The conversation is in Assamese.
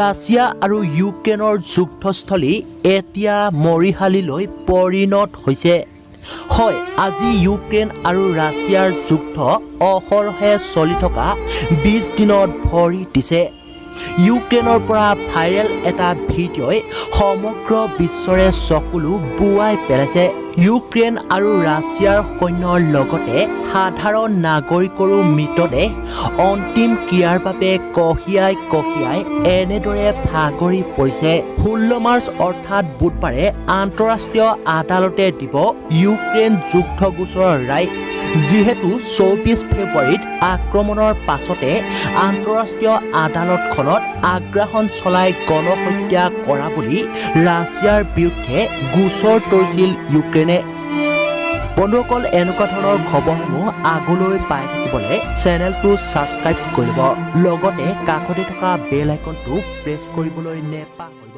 ৰাছিয়া আৰু ইউক্ৰেইনৰ যুদ্ধস্থলী এতিয়া মৰিশালীলৈ পৰিণত হৈছে। হয়, আজি ইউক্ৰেইন আৰু ৰাছিয়াৰ যুদ্ধ অহৰহে চলি থকা 20 দিনত ভৰি দিছে। ইউক্ৰেইনৰ পৰা ভাইৰেল এটা ভিডিঅ'ই সমগ্ৰ বিশ্বৰে চকুলো বুৱাই পেলাইছে। ইউক্ৰেইন আৰু ৰাছিয়াৰ সৈন্যৰ লগতে সাধাৰণ নাগৰিকৰো মৃতদেহ অন্তিম ক্ৰিয়াৰ বাবে কঢ়িয়াই কঢ়িয়াই এনেদৰে ভাগৰি পৰিছে। 16 মাৰ্চ অৰ্থাৎ বুধবাৰে আন্তঃৰাষ্ট্ৰীয় আদালতে দিব ইউক্ৰেইন যুদ্ধ গোচৰৰ ৰায়। যিহেতু 24 ফেব্ৰুৱাৰীত আক্ৰমণৰ পাছতে আন্তঃৰাষ্ট্ৰীয় আদালতখনত আগ্ৰাসন চলাই গণহত্যা কৰা বুলি ৰাছিয়াৰ বিৰুদ্ধে গোচৰ তৰিছিল ইউক্ৰেইনে। বন্ধুসকল, এনেকুৱা ধৰণৰ খবৰসমূহ আগলৈ পাই থাকিবলৈ চেনেলটো ছাবস্ক্ৰাইব কৰি ল'ব, লগতে কাষতে থকা বেল আইকনটো প্ৰেছ কৰিবলৈ নেপাহৰিব।